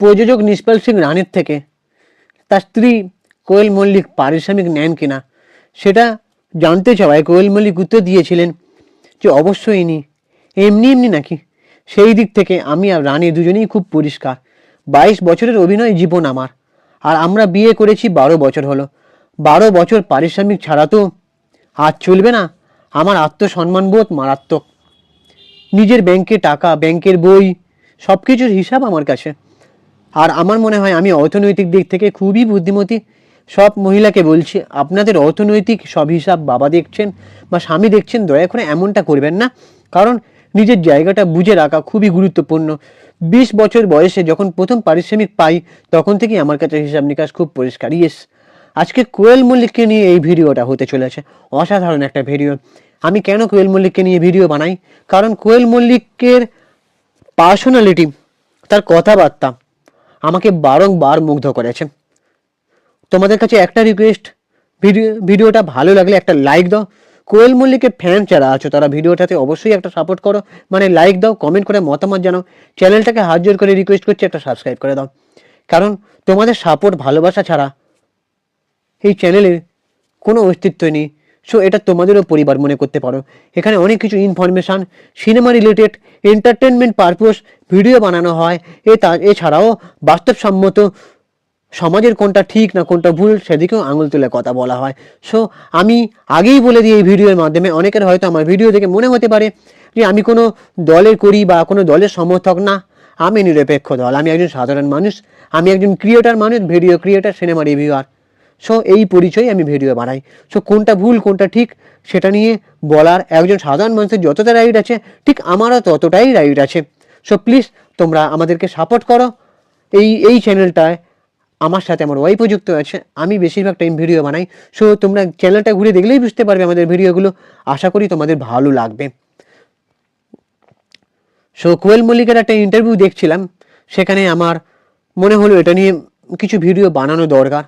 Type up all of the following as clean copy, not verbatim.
প্রযোজক নিষ্পাল সিং রানের থেকে তার স্ত্রী কোয়েল মল্লিক পারিশ্রমিক নেন কিনা সেটা জানতে চাওয়ায় কোয়েল মল্লিক উত্তর দিয়েছিলেন যে অবশ্যই নি, এমনি এমনি নাকি। সেই দিক থেকে আমি আর রানী দুজনেই খুব পরিষ্কার। 22 বছরের অভিনয় জীবন আমার, আর আমরা বিয়ে করেছি 12 বছর হলো। 12 বছর পারিশ্রমিক ছাড়া তো আজ চলবে না। আমার আত্মসম্মানবোধ মারাত্মক। নিজের ব্যাংকে টাকা, ব্যাংকের বই, সব কিছুর হিসাব আমার কাছে। আর আমার মনে হয় আমি অর্থনৈতিক দিক থেকে খুবই বুদ্ধিমতী। সব মহিলাকে বলছি, আপনাদের অর্থনৈতিক সব হিসাব বাবা দেখছেন বা স্বামী দেখছেন, দয়া করে এমনটা করবেন না। কারণ নিজের জায়গাটা বুঝে রাখা খুবই গুরুত্বপূর্ণ। 20 বছর বয়সে যখন প্রথম পারিশ্রমিক পাই তখন থেকেই আমার কাছে হিসাব নিকাশ খুব পরিষ্কার। ইয়েস, আজকে কোয়েল মল্লিককে নিয়ে এই ভিডিওটা হতে চলেছে। অসাধারণ একটা ভিডিও। আমি কেন কোয়েল মল্লিককে নিয়ে ভিডিও বানাই? কারণ কোয়েল মল্লিকের পার্সোনালিটি, তার কথাবার্তা আমাকে বারংবার মুগ্ধ করেছে। তোমাদের কাছে একটা রিকোয়েস্ট, ভিডিওটা ভালো লাগলে একটা লাইক দাও। কোয়েল মল্লিকের ফ্যান যারা আছো তারা ভিডিওটাতে অবশ্যই একটা সাপোর্ট করো, মানে লাইক দাও, কমেন্ট করে মতামত জানাও। চ্যানেলটাকে হাত জোর করে রিকোয়েস্ট করছি একটা সাবস্ক্রাইব করে দাও। কারণ তোমাদের সাপোর্ট, ভালোবাসা ছাড়া এই চ্যানেলের কোনো অস্তিত্ব নেই। সো এটা তোমাদেরও পরিবার মনে করতে পারো। এখানে অনেক কিছু information, cinema related, entertainment purpose video বানানো হয়। এছাড়াও বাস্তবসম্মত সমাজের কোনটা ঠিক না কোনটা ভুল সেদিকেও আঙুল তুলে কথা বলা হয়। সো আমি আগেই বলে দিই এই ভিডিওর মাধ্যমে, অনেকের হয়তো আমার ভিডিও দেখে মনে হতে পারে যে আমি কোনো দলের করি বা কোনো দলের সমর্থক না। আমি নিরপেক্ষ দল, আমি একজন সাধারণ মানুষ, আমি একজন ক্রিয়েটার মানুষ, video creator, cinema reviewer. So এই পরিচয় আমি ভিডিও বানাই। সো কোনটা ভুল কোনটা ঠিক সেটা নিয়ে বলার একজন সাধারণ মানুষের যতটা রাইট আছে, ঠিক আমারও ততটাই রাইট আছে। সো প্লিজ তোমরা আমাদেরকে সাপোর্ট করো। এই চ্যানেলটায় আমার সাথে আমার ওয়াইফও যুক্ত আছে। আমি বেশিরভাগ টাইম ভিডিও বানাই। সো তোমরা চ্যানেলটা ঘুরে দেখলেই বুঝতে পারবে আমাদের ভিডিওগুলো। আশা করি তোমাদের ভালো লাগবে। সো কোয়েল মল্লিকের একটা ইন্টারভিউ দেখছিলাম, সেখানে আমার মনে হলো এটা নিয়ে কিছু ভিডিও বানানো দরকার।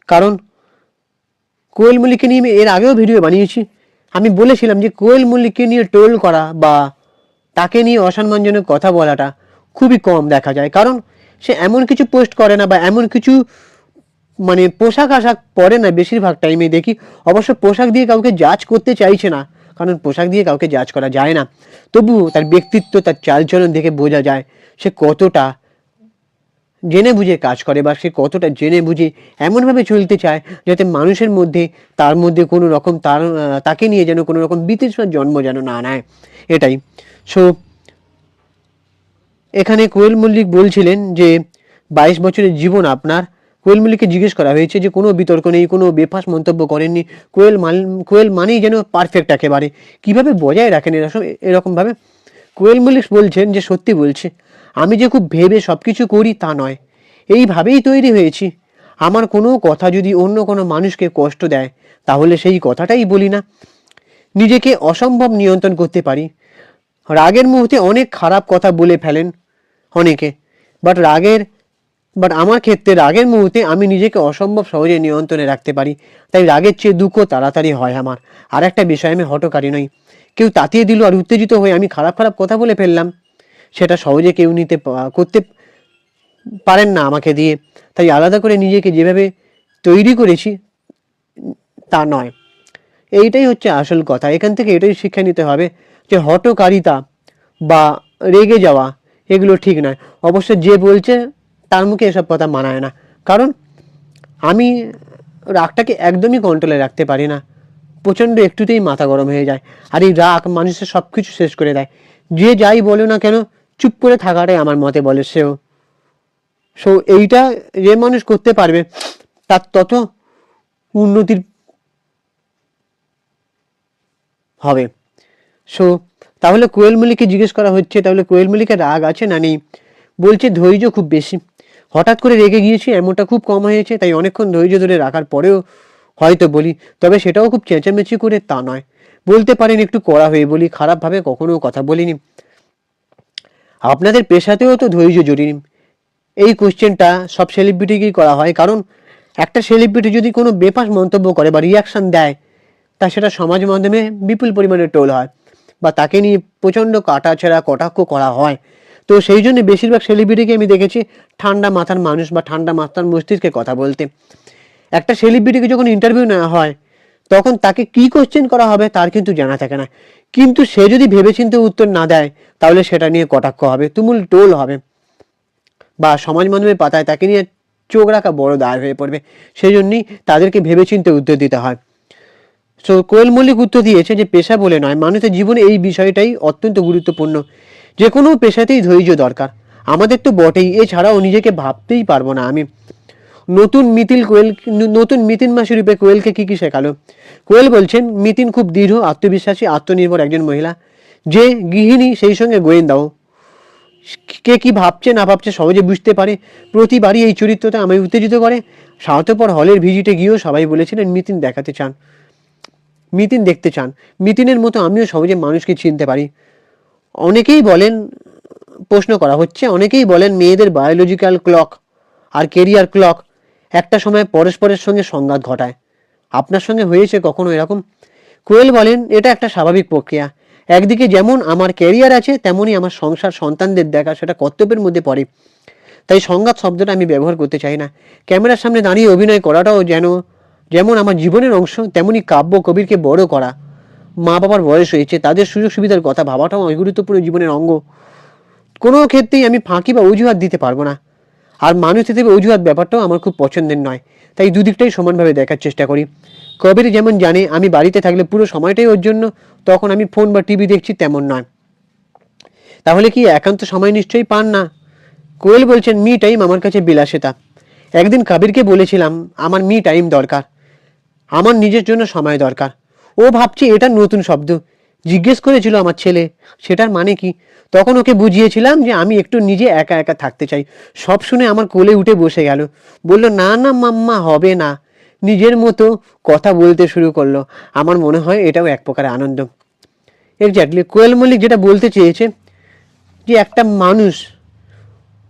কারণ কোয়েল মল্লিককে নিয়ে আমি এর আগেও ভিডিও বানিয়েছি। আমি বলেছিলাম যে কোয়েল মল্লিককে নিয়ে ট্রোল করা বা তাকে নিয়ে অসম্মানজনক কথা বলাটা খুবই কম দেখা যায়। কারণ সে এমন কিছু পোস্ট করে না বা এমন কিছু মানে পোশাক আশাক পরে না, বেশিরভাগ টাইমে দেখি। অবশ্য পোশাক দিয়ে কাউকে জাজ করতে চাইছে না, কারণ পোশাক দিয়ে কাউকে জাজ করা যায় না। তবুও তার ব্যক্তিত্ব, তার চালচলন দেখে বোঝা যায় সে কতটা জেনে বুঝে কাজ করে বা সে কতটা জেনে বুঝে এমনভাবে চলতে চায় যাতে মানুষের মধ্যে, তার মধ্যে কোনো রকম তাকে নিয়ে যেন কোনো রকম বিতৃষ্ণার জন্ম যেন না নেয়, এটাই। সো এখানে কোয়েল মল্লিক বলছিলেন যে 22 বছরের জীবন আপনার। কোয়েল মল্লিককে জিজ্ঞেস করা হয়েছে যে কোনো বিতর্ক নেই, কোনো বেফাস মন্তব্য করেননি। কোয়েল মানেই যেন পারফেক্ট একেবারে, কিভাবে বজায় রাখেন এরকমভাবে। কোয়েল মল্লিক বলছেন যে সত্যি বলছে, আমি যে খুব ভেবে সব কিছু করি তা নয়, এইভাবেই তৈরি হয়েছি। আমার কোনো কথা যদি অন্য কোনো মানুষকে কষ্ট দেয় তাহলে সেই কথাটাই বলি না। নিজেকে অসম্ভব নিয়ন্ত্রণ করতে পারি। রাগের মুহূর্তে অনেক খারাপ কথা বলে ফেলেন অনেকে, বাট আমার ক্ষেত্রে রাগের মুহূর্তে আমি নিজেকে অসম্ভব সহজে নিয়ন্ত্রণে রাখতে পারি। তাই রাগের চেয়ে দুঃখ তাড়াতাড়ি হয় আমার। আর একটা বিষয়, আমি হঠকারী নই। কেউ তাতিয়ে দিল আর উত্তেজিত হয়ে আমি খারাপ খারাপ কথা বলে ফেললাম, সেটা সহজে কেউ করতে পারেন না আমাকে দিয়ে। তাই আলাদা করে নিজেকে যেভাবে তৈরি করেছি তা নয়। এইটাই হচ্ছে আসল কথা। এখান থেকে এটাই শিক্ষা নিতে হবে যে হঠকারিতা বা রেগে যাওয়া এগুলো ঠিক নয়। অবশ্য যে বলছে তার মুখে এসব কথা মানায় না। কারণ আমি রাগটাকে একদমই কন্ট্রোলে রাখতে পারি না। প্রচণ্ড একটুতেই মাথা গরম হয়ে যায়। আর এই রাগ মানুষের সব কিছু শেষ করে দেয়। যে যাই বলো না কেন, চুপ করে থাকাটাই আমার মতে বলে সেও। সো এইটা যে মানুষ করতে পারবে তার তত উন্নতির হবে। সো তাহলে কোয়েল মল্লিককে জিজ্ঞেস করা হচ্ছে তাহলে কোয়েল মল্লিকের রাগ আছে না নেই। বলছে ধৈর্য খুব বেশি, হঠাৎ করে রেগে গিয়েছি এমনটা খুব কম হয়েছে, তাই অনেকক্ষণ ধৈর্য ধরে রাখার পরেও হয়তো বলি, তবে সেটাও খুব চেঁচামেচি করে তা নয়। বলতে পারেন একটু কড়া হয়ে বলি, খারাপভাবে কখনো কথা বলিনি। আপনাদের পেশাতেও তো ধৈর্য জরুরি। এই কোশ্চেনটা সব সেলিব্রিটিকেই করা হয়। কারণ একটা সেলিব্রিটি যদি কোনো বেফাস মন্তব্য করে বা রিয়াকশান দেয়, তা সেটা সমাজ মাধ্যমে বিপুল পরিমাণে ট্রোল হয় বা তাকে নিয়ে প্রচণ্ড কাটাছেঁড়া কটাক্ষ করা হয়। তো সেই জন্য বেশিরভাগ সেলিব্রিটিকে আমি দেখেছি ঠান্ডা মাথার মানুষ বা ঠান্ডা মাথার মস্তিষ্কে কথা বলতে। একটা সেলিব্রিটিকে যখন ইন্টারভিউ নেওয়া হয় তখন তাকে কি কোশ্চেন করা হবে তার কিন্তু জানা থাকে না, কিন্তু সে যদি ভেবেচিন্তে উত্তর না দেয় তাহলে সেটা নিয়ে কটাক্ষ হবে, তুমুল টোল হবে, বা সমাজ মাধ্যমের পাতায় তাকে নিয়ে চোখ রাখা বড় দায় হয়ে পড়বে। সেই জন্যই তাদেরকে ভেবেচিন্তে উত্তর দিতে হয়। সো কোয়েল মল্লিক উত্তর দিয়েছে যে পেশা বলে নয়, মানুষের জীবনে এই বিষয়টাই অত্যন্ত গুরুত্বপূর্ণ। যে কোনো পেশাতেই ধৈর্য দরকার, আমাদের তো বটেই, এছাড়াও নিজেকে ভাবতেই পারবো না আমি। নতুন মিতিন মাসি রূপে কোয়েলকে কি কি শেখালো? কোয়েল বলছেন মিতিন খুব দৃঢ়, আত্মবিশ্বাসী, আত্মনির্ভর একজন মহিলা, যে গৃহিণী সেই সঙ্গে গোয়েন্দাও। কে কি ভাবছে না ভাবছে সহজে বুঝতে পারে। প্রতিবারই এই চরিত্রটা আমায় উত্তেজিত করে। স্বার্থপর হলের ভিজিটে গিয়েও সবাই বলেছিলেন মিতিন দেখতে চান। মিতিনের মতো আমিও সহজে মানুষকে চিনতে পারি। অনেকেই বলেন, প্রশ্ন করা হচ্ছে, অনেকেই বলেন মেয়েদের বায়োলজিক্যাল ক্লক আর কেরিয়ার ক্লক একটা সময় পরস্পরের সঙ্গে সংঘাত ঘটায়। আপনার সঙ্গে হয়েছে কখনো এরকম? কোয়েল বলেন এটা একটা স্বাভাবিক প্রক্রিয়া। একদিকে যেমন আমার ক্যারিয়ার আছে, তেমনই আমার সংসার, সন্তানদের দেখা, সেটা কর্তব্যের মধ্যে পড়ে। তাই সংঘাত শব্দটা আমি ব্যবহার করতে চাই না। ক্যামেরার সামনে দাঁড়িয়ে অভিনয় করাটাও যেমন আমার জীবনের অংশ, তেমনি কাব্য কবিরকে বড় করা, মা বাবার বয়স হয়েছে, তাদের সুযোগ সুবিধার কথা ভাবাটাও গুরুত্বপূর্ণ জীবনের অঙ্গ। কোনো ক্ষেত্রেই আমি ফাঁকি বা অজুহাত দিতে পারবো না। আর মানুষ হিসেবে অজুহাত ব্যাপারটাও আমার খুব পছন্দের নয়, তাই দুদিকটাই সমানভাবে দেখার চেষ্টা করি। কবির যেমন জানে আমি বাড়িতে থাকলে পুরো সময়টাই ওর জন্য, তখন আমি ফোন বা টিভি দেখছি তেমন নয়। তাহলে কি একান্ত সময় নিশ্চয়ই পান না? কোয়েল বলছেন মি টাইম আমার কাছে বিলাসিতা। একদিন কবিরকে বলেছিলাম আমার মি টাইম দরকার, আমার নিজের জন্য সময় দরকার। ও ভাবছি এটা নতুন শব্দ। জিজ্ঞেস করেছিল আমার ছেলে সেটার মানে কি। তখন ওকে বুঝিয়েছিলাম যে আমি একটু নিজে একা একা থাকতে চাই। সব শুনে আমার কোলে উঠে বসে গেল, বলল না না মাম্মা, হবে না। নিজের মতো কথা বলতে শুরু করলো। আমার মনে হয় এটাও এক প্রকার আনন্দ। এক্স্যাক্টলি কোয়েল মল্লিক যেটা বলতে চেয়েছে যে একটা মানুষ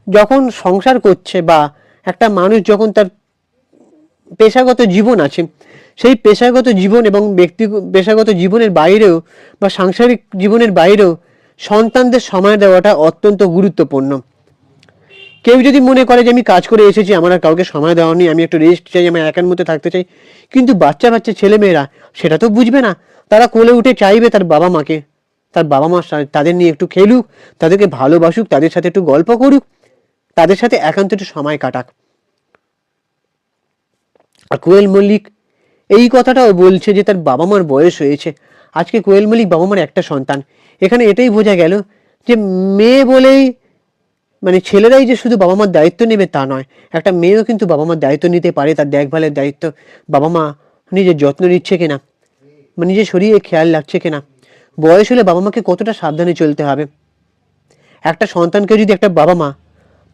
যখন সংসার করছে, বা একটা মানুষ যখন তার পেশাগত জীবন আছে, সেই পেশাগত জীবন এবং পেশাগত জীবনের বাইরেও বা সাংসারিক জীবনের বাইরেও সন্তানদের সময় দেওয়াটা অত্যন্ত গুরুত্বপূর্ণ। কেউ যদি মনে করে যে আমি কাজ করে এসেছি, আমার আর কাউকে সময় দেওয়া নেই, আমি একটু রেস্ট চাই, আমি একার মধ্যে থাকতে চাই, কিন্তু বাচ্চা ছেলেমেয়েরা সেটা তো বুঝবে না। তারা কোলে উঠে চাইবে তার বাবা মাকে, তার বাবা মা তাদের নিয়ে একটু খেলুক, তাদেরকে ভালোবাসুক, তাদের সাথে একটু গল্প করুক, তাদের সাথে একান্ত একটু সময় কাটাক। আর কোয়েল মল্লিক এই কথাটাও বলছে যে তার বাবা মার বয়স হয়েছে। আজকে কোয়েল মল্লিক বাবা মার একটা সন্তান। এখানে এটাই বোঝা গেল যে মেয়ে বলেই মানে ছেলেরাই যে শুধু বাবা মার দায়িত্ব নেবে তা নয়, একটা মেয়েও কিন্তু বাবা মার দায়িত্ব নিতে পারে, তার দেখভালের দায়িত্ব। বাবা মা নিজের যত্ন নিচ্ছে কিনা, নিজের শরীরে খেয়াল রাখছে কিনা, বয়স হলে বাবা মাকে কতটা সাবধানে চলতে হবে। একটা সন্তানকে যদি একটা বাবা মা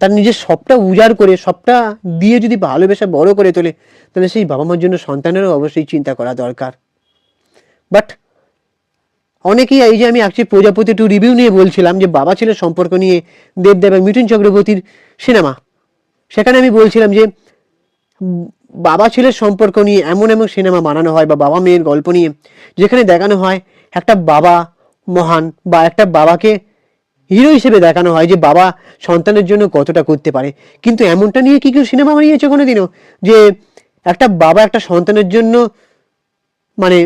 তার নিজের সবটা উজাড় করে, সবটা দিয়ে যদি ভালোবেসে বড় করে তোলে, তাহলে সেই বাবা মার জন্য সন্তানেরও অবশ্যই চিন্তা করা দরকার। বাট অনেকেই, এই যে আমি আজকে প্রজাপতি টু রিভিউ নিয়ে বলছিলাম যে বাবা ছেলের সম্পর্ক নিয়ে দেবদেব এবং মিঠুন চক্রবর্তীর সিনেমা, সেখানে আমি বলছিলাম যে বাবা ছেলের সম্পর্ক নিয়ে এমন এমন সিনেমা বানানো হয় বা বাবা মেয়ের গল্প নিয়ে, যেখানে দেখানো হয় একটা বাবা মহান, বা একটা বাবাকে হিরো হিসেবে দেখানো হয় যে বাবা সন্তানের জন্য কতটা করতে পারে। কিন্তু এমনটা নিয়ে কি কেউ সিনেমা বানিয়েছে কোনোদিনও, যে একটা বাবা একটা সন্তানের জন্য, মানে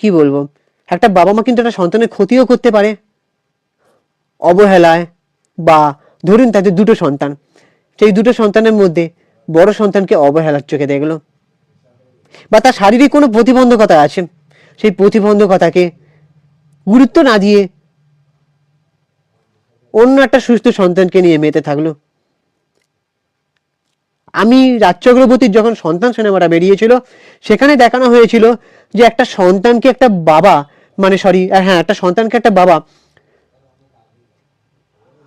কি বলবো, একটা বাবা মা কিন্তু একটা সন্তানের ক্ষতিও করতে পারে অবহেলায়, বা ধরুন তাদের দুটো সন্তান, সেই দুটো সন্তানের মধ্যে বড় সন্তানকে অবহেলার চোখে দেখলো, বা তার শারীরিক কোনো প্রতিবন্ধকতা আছে, সেই প্রতিবন্ধকতাকে গুরুত্ব না দিয়ে অন্য একটা সুস্থ সন্তানকে নিয়ে মেতে থাকলো। আমি রাজ চক্রবর্তীর যখন সন্তান সিনেমাটা বেরিয়েছিল, সেখানে দেখানো হয়েছিল যে একটা সন্তানকে একটা বাবা, একটা সন্তানকে একটা বাবা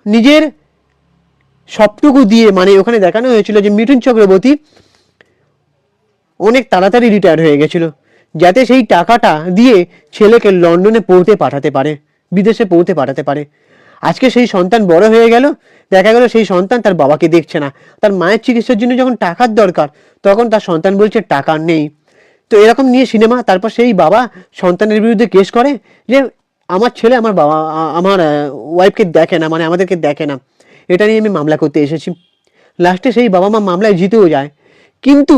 নিজের সবটুকু দিয়ে, ওখানে দেখানো হয়েছিল যে মিঠুন চক্রবর্তী অনেক তাড়াতাড়ি রিটায়ার হয়ে গেছিল, যাতে সেই টাকাটা দিয়ে ছেলেকে লন্ডনে পড়তে পাঠাতে পারে, বিদেশে পড়তে পাঠাতে পারে। আজকে সেই সন্তান বড় হয়ে গেল, দেখা গেল সেই সন্তান তার বাবাকে দেখছে না। তার মায়ের চিকিৎসার জন্য যখন টাকার দরকার, তখন তার সন্তান বলছে টাকা নেই। তো এরকম নিয়ে সিনেমা, তারপর সেই বাবা সন্তানের বিরুদ্ধে কেস করে যে আমার ছেলে আমার বাবা আমার ওয়াইফকে দেখে না, মানে আমাদেরকে দেখে না, এটা নিয়ে আমি মামলা করতে এসেছি। লাস্টে সেই বাবা মা মামলায় জিতেও যায়। কিন্তু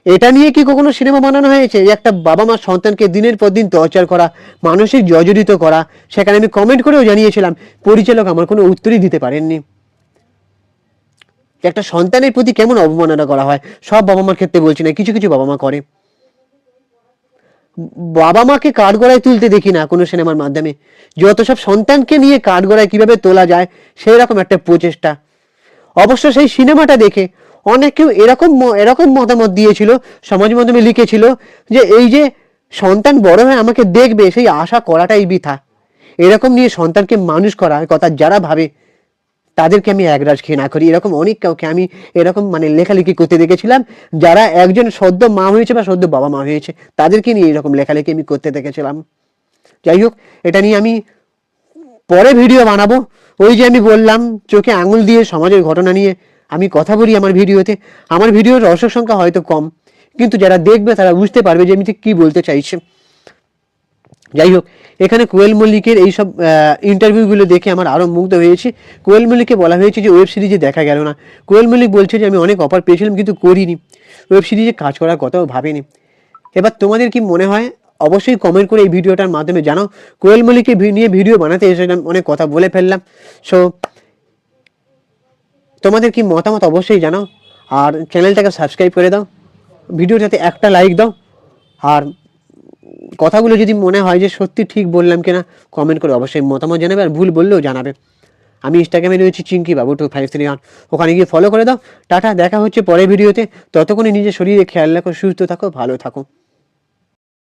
এটা নিয়ে কি কখনো সিনেমা বানানো হয়েছে যে একটা বাবা মা সন্তানকে দিনের পর দিন টর্চার করা, মানসিক জর্জরিত করা? সেখানে আমি কমেন্ট করেও জানিয়েছিলাম, পরিচালক আমার কোনো উত্তরই দিতে পারেননি। একটা সন্তানের প্রতি কেমন অবমাননা করা হয়, সব বাবা মার ক্ষেত্রে বলছি না, কিছু কিছু বাবা মা করে। বাবা মাকে কাঠগড়ায় তুলতে দেখি না কোনো সিনেমার মাধ্যমে, যত সব সন্তানকে নিয়ে কাঠগড়ায় কিভাবে তোলা যায় সেই রকম একটা প্রচেষ্টা। অবশ্য সেই সিনেমাটা দেখে অনেকেও এরকম মতামত দিয়েছিল, সমাজ মাধ্যমে লিখেছিল যে এই যে সন্তান বড় হয়ে আমাকে দেখবে, সেই আশা করাটাই বৃথা। এরকম নিয়ে সন্তানকে মানুষ করার কথা যারা ভাবে তাদেরকে আমি একরাশ খেয়ে না করি, এরকম অনেক কাউকে আমি এরকম মানে লেখালেখি করতে দেখেছিলাম, যারা একজন সদ্য মা হয়েছে বা সদ্য বাবা মা হয়েছে তাদেরকে নিয়ে এরকম লেখালেখি আমি করতে দেখেছিলাম। যাই হোক, এটা নিয়ে আমি পরে ভিডিও বানাবো। ওই যে আমি বললাম চোখে আঙুল দিয়ে সমাজের ঘটনা নিয়ে আমি কথা বলি আমার ভিডিওতে। আমার ভিডিওর দর্শক সংখ্যা হয়তো কম, কিন্তু যারা দেখবে তারা বুঝতে পারবে যে আমি ঠিক কী বলতে চাইছি। যাই হোক, এখানে কোয়েল মল্লিকের এইসব ইন্টারভিউগুলো দেখে আমার আরও মুগ্ধ হয়েছি। কোয়েল মল্লিককে বলা হয়েছে যে ওয়েব সিরিজে দেখা গেল না। কোয়েল মল্লিক বলছে যে আমি অনেক অফার পেয়েছিলাম কিন্তু করিনি, ওয়েব সিরিজে কাজ করার কথাও ভাবিনি। এবার তোমাদের কি মনে হয় অবশ্যই কমেন্ট করে এই ভিডিওটার মাধ্যমে জানাও। কোয়েল মল্লিককে নিয়ে ভিডিও বানাতে এসেছিলাম, অনেক কথা বলে ফেললাম। সো তোমাদের কি মতামত অবশ্যই জানাও, আর চ্যানেলটাকে সাবস্ক্রাইব করে দাও, ভিডিওটাতে একটা লাইক দাও, আর কথাগুলো যদি মনে হয় যে সত্যি ঠিক বললাম কিনা কমেন্ট করে অবশ্যই মতামত জানাবে, আর ভুল বললেও জানাবে। আমি ইনস্টাগ্রামে রয়েছি চিঙ্কি বাবু 2531, ওখানে গিয়ে ফলো করে দাও। টাটা, দেখা হচ্ছে পরের ভিডিওতে। ততক্ষণে নিজের শরীরে খেয়াল রাখো, সুস্থ থাকো, ভালো থাকো।